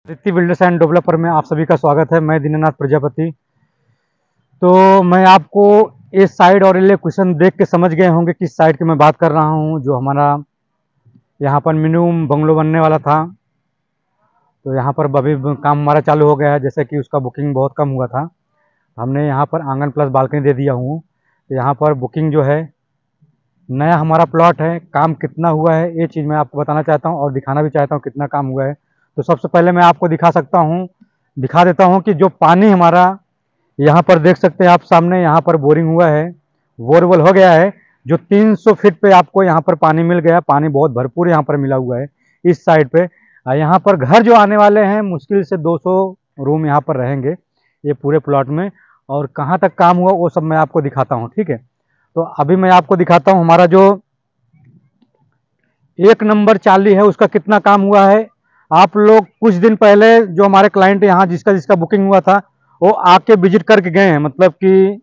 Riddhi builders end developer में आप सभी का स्वागत है। मैं दीनानाथ प्रजापति। तो मैं आपको इस साइड और इलेक्वेशन देख के समझ गए होंगे किस साइड की मैं बात कर रहा हूँ। जो हमारा यहाँ पर मिनिमम बंगलो बनने वाला था, तो यहाँ पर अभी काम हमारा चालू हो गया है। जैसे कि उसका बुकिंग बहुत कम हुआ था, हमने यहाँ पर आंगन प्लस बालकनी दे दिया हूँ। तो यहाँ पर बुकिंग जो है, नया हमारा प्लॉट है। काम कितना हुआ है ये चीज़ मैं आपको बताना चाहता हूँ और दिखाना भी चाहता हूँ कितना काम हुआ है। तो सबसे पहले मैं आपको दिखा देता हूँ कि जो पानी हमारा यहाँ पर देख सकते हैं आप सामने, यहाँ पर बोरिंग हुआ है, बोरवेल हो गया है। जो 300 फीट पे आपको यहाँ पर पानी मिल गया। पानी बहुत भरपूर यहाँ पर मिला हुआ है इस साइड पे। यहाँ पर घर जो आने वाले हैं, मुश्किल से 200 रूम यहाँ पर रहेंगे ये पूरे प्लॉट में। और कहाँ तक काम हुआ वो सब मैं आपको दिखाता हूँ, ठीक है। तो अभी मैं आपको दिखाता हूँ हमारा जो 1 नंबर चाली है उसका कितना काम हुआ है। आप लोग कुछ दिन पहले जो हमारे क्लाइंट यहाँ जिसका जिसका बुकिंग हुआ था, वो आके विजिट करके गए हैं। मतलब कि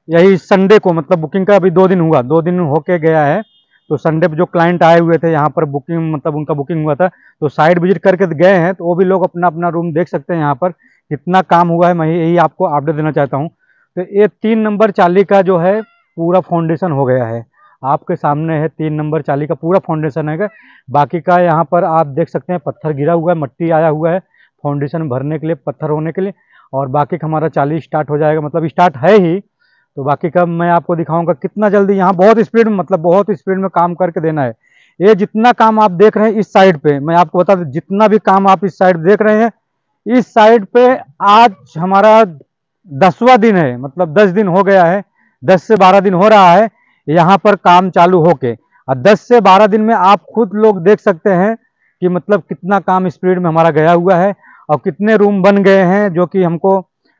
यही संडे को, मतलब बुकिंग का अभी 2 दिन हुआ, 2 दिन होके गया है। तो संडे पे जो क्लाइंट आए हुए थे यहाँ पर बुकिंग, मतलब उनका बुकिंग हुआ था, तो साइड विजिट करके गए हैं। तो वो भी लोग अपना अपना रूम देख सकते हैं यहाँ पर कितना काम हुआ है। मैं यही आपको अपडेट देना चाहता हूँ। तो ये 3 नंबर चाली का जो है पूरा फाउंडेशन हो गया है। आपके सामने है 3 नंबर चाली का पूरा फाउंडेशन है। बाकी का यहाँ पर आप देख सकते हैं पत्थर गिरा हुआ है, मट्टी आया हुआ है फाउंडेशन भरने के लिए, पत्थर होने के लिए। और बाकी का हमारा चाली स्टार्ट हो जाएगा, मतलब स्टार्ट है ही। तो बाकी का मैं आपको दिखाऊंगा कितना जल्दी। यहाँ बहुत स्पीड में, मतलब बहुत स्पीड में काम करके देना है। ये जितना काम आप देख रहे हैं इस साइड पे, मैं आपको बता दूं, जितना भी काम आप इस साइड देख रहे हैं, इस साइड पे आज हमारा 10वां दिन है। मतलब 10 दिन हो गया है, 10 से 12 दिन हो रहा है यहाँ पर काम चालू होके। और 10 से 12 दिन में आप खुद लोग देख सकते हैं कि मतलब कितना काम स्पीड में हमारा गया हुआ है और कितने रूम बन गए हैं, जो कि हमको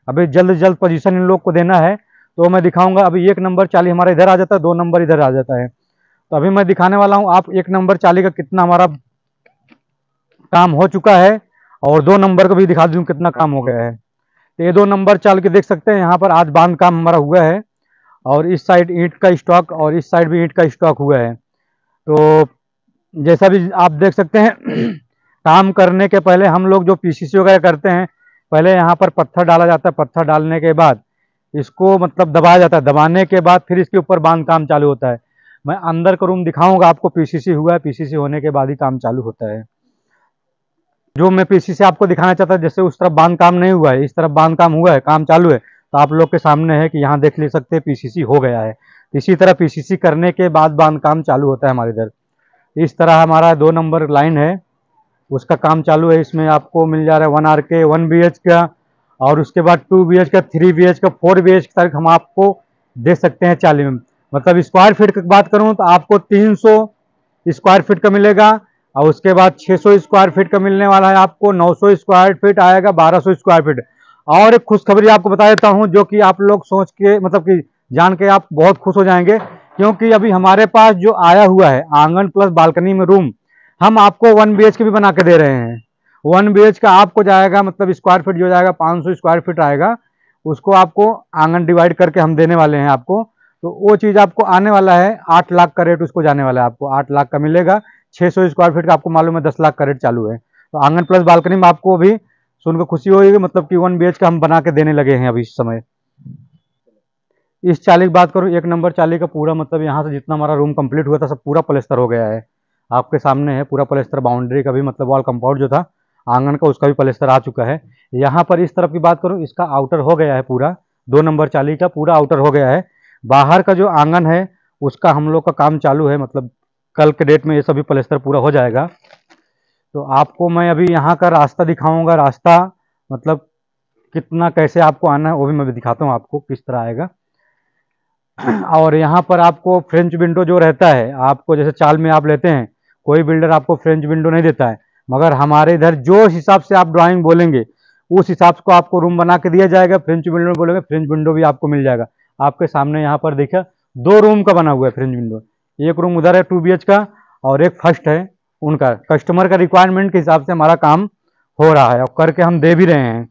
अभी जल्द जल्द पोजीशन इन लोग को देना है। तो मैं दिखाऊंगा। अभी 1 नंबर चाली हमारा इधर आ जाता है, 2 नंबर इधर आ जाता है। तो अभी मैं दिखाने वाला हूँ आप 1 नंबर चाली का कितना हमारा काम हो चुका है, और 2 नंबर का भी दिखा दूँ कितना काम हो गया है। तो ये 2 नंबर चाल के देख सकते हैं यहाँ पर आज बांध काम हमारा हुआ है। और इस साइड ईंट का स्टॉक और इस साइड भी ईंट का स्टॉक हुआ है। तो जैसा भी आप देख सकते हैं काम करने के पहले हम लोग जो पीसीसी वगैरह करते हैं, पहले यहाँ पर पत्थर डाला जाता है। पत्थर डालने के बाद इसको मतलब दबाया जाता है, दबाने के बाद फिर इसके ऊपर बांध काम चालू होता है। मैं अंदर का रूम दिखाऊंगा आपको। पीसीसी हुआ है, पीसीसी होने के बाद ही काम चालू होता है। जो मैं पीसीसी आपको दिखाना चाहता था, जैसे उस तरफ बांध काम नहीं हुआ है, इस तरफ बांध काम हुआ है, काम चालू है। तो आप लोग के सामने है कि यहाँ देख ले सकते हैं पीसीसी हो गया है। इसी तरह पीसीसी करने के बाद बांध काम चालू होता है हमारे इधर। इस तरह हमारा 2 नंबर लाइन है, उसका काम चालू है। इसमें आपको मिल जा रहा है 1 RK 1 BH का, और उसके बाद 2 BH का, 3 BH का, 4 BH तक हम आपको दे सकते हैं चाली में। मतलब स्क्वायर फीट की बात करूं तो आपको 300 स्क्वायर फीट का मिलेगा। और उसके बाद 600 स्क्वायर फीट का मिलने वाला है आपको, 900 स्क्वायर फीट आएगा, 1200 स्क्वायर फीट। और एक खुशखबरी आपको बता देता हूं, जो कि आप लोग सोच के, मतलब कि जान के आप बहुत खुश हो जाएंगे। क्योंकि अभी हमारे पास जो आया हुआ है आंगन प्लस बालकनी में रूम, हम आपको 1 BH भी बना के दे रहे हैं। 1 BH का आपको जाएगा, मतलब स्क्वायर फीट जो जाएगा 500 स्क्वायर फीट आएगा। उसको आपको आंगन डिवाइड करके हम देने वाले हैं आपको। तो वो चीज़ आपको आने वाला है 8 लाख का रेट, उसको जाने वाला है आपको 8 लाख का मिलेगा। 600 स्क्वायर फीट का आपको मालूम है 10 लाख का रेट चालू है। तो आंगन प्लस बालकनी में आपको भी सुनकर खुशी होगी, मतलब कि 1 BH का हम बना के देने लगे हैं अभी इस समय। इस चाली की बात करूँ, 1 नंबर चाली का पूरा, मतलब यहाँ से जितना हमारा रूम कंप्लीट हुआ था सब पूरा प्लास्टर हो गया है। आपके सामने है पूरा प्लास्टर। बाउंड्री का भी, मतलब वॉल कंपाउंड जो था आंगन का, उसका भी प्लास्टर आ चुका है। यहाँ पर इस तरफ की बात करूँ, इसका आउटर हो गया है पूरा। 2 नंबर चाली का पूरा आउटर हो गया है। बाहर का जो आंगन है उसका हम लोग का काम चालू है, मतलब कल के डेट में ये सभी प्लास्टर पूरा हो जाएगा। तो आपको मैं अभी यहाँ का रास्ता दिखाऊंगा। रास्ता मतलब कितना कैसे आपको आना है वो भी मैं दिखाता हूँ आपको किस तरह आएगा। और यहाँ पर आपको फ्रेंच विंडो जो रहता है, आपको जैसे चाल में आप लेते हैं, कोई बिल्डर आपको फ्रेंच विंडो नहीं देता है। मगर हमारे इधर जो हिसाब से आप ड्राइंग बोलेंगे उस हिसाब से आपको रूम बना के दिया जाएगा। फ्रेंच विंडो बोलेंगे, फ्रेंच विंडो भी आपको मिल जाएगा। आपके सामने यहाँ पर देखिए 2 रूम का बना हुआ है फ्रेंच विंडो। एक रूम उधर है 2 BH का, और एक फर्स्ट है उनका। कस्टमर का रिक्वायरमेंट के हिसाब से हमारा काम हो रहा है और करके हम दे भी रहे हैं।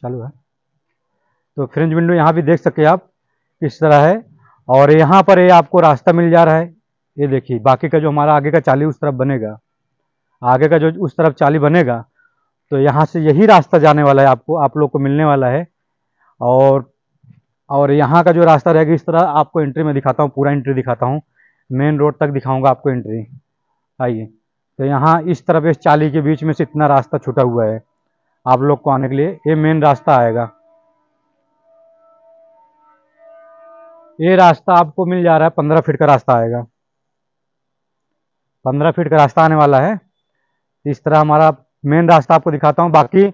चालू है। तो फ्रेंच विंडो यहाँ भी देख सके आप किस तरह है। और यहाँ पर ये आपको रास्ता मिल जा रहा है। ये देखिए बाकी का जो हमारा आगे का चाली उस तरफ बनेगा, आगे का जो उस तरफ चाली बनेगा, तो यहाँ से यही रास्ता जाने वाला है, आपको आप लोग को मिलने वाला है। और यहाँ का जो रास्ता रहेगा इस तरह आपको एंट्री में दिखाता हूँ, पूरा एंट्री दिखाता हूँ, मेन रोड तक दिखाऊंगा आपको एंट्री। आइए, तो यहाँ इस तरफ इस चाली के बीच में से इतना रास्ता छूटा हुआ है आप लोग को आने के लिए। ये मेन रास्ता आएगा, ये रास्ता आपको मिल जा रहा है 15 फीट का रास्ता आएगा, 15 फीट का रास्ता आने वाला है। इस तरह हमारा मेन रास्ता आपको दिखाता हूँ। बाकी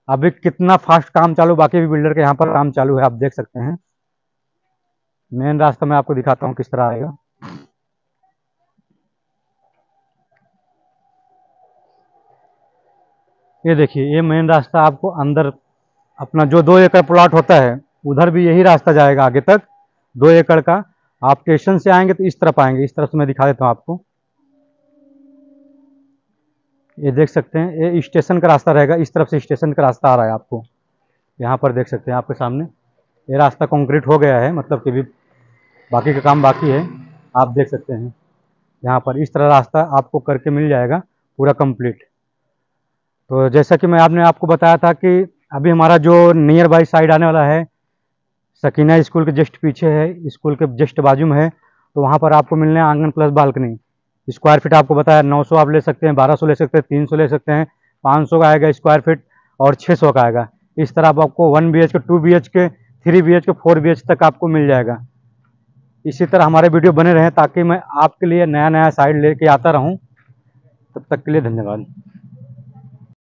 अभी कितना फास्ट काम चालू, बाकी भी बिल्डर के यहाँ पर काम चालू है, आप देख सकते हैं। मेन रास्ता मैं आपको दिखाता हूँ किस तरह आएगा। ये देखिए, ये मेन रास्ता आपको अंदर अपना जो 2 एकड़ प्लॉट होता है उधर भी यही रास्ता जाएगा आगे तक 2 एकड़ का। आप स्टेशन से आएंगे तो इस तरफ आएंगे, इस तरफ से मैं दिखा देता हूँ आपको। ये देख सकते हैं, ये स्टेशन का रास्ता रहेगा, इस तरफ से स्टेशन का रास्ता आ रहा है आपको। यहाँ पर देख सकते हैं आपके सामने, ये रास्ता कंक्रीट हो गया है, मतलब कि भी बाकी का काम बाकी है। आप देख सकते हैं यहाँ पर इस तरह रास्ता आपको करके मिल जाएगा पूरा कंप्लीट। तो जैसा कि मैं आपको बताया था कि अभी हमारा जो नियर बाई साइड आने वाला है, सकीना स्कूल के जस्ट पीछे है, स्कूल के जस्ट बाजू में है, तो वहाँ पर आपको मिलने आंगन प्लस बालकनी। स्क्वायर फीट आपको बताया 900 आप ले सकते हैं, 1200 ले सकते हैं, 300 ले सकते हैं, 500 का आएगा स्क्वायर फीट और 600 का आएगा। इस तरह आपको 1 BHK, 2 BHK, 3 BHK, 4 BHK तक आपको मिल जाएगा। इसी तरह हमारे वीडियो बने रहें ताकि मैं आपके लिए नया नया साइड लेके आता रहूं। तब तक के लिए धन्यवाद।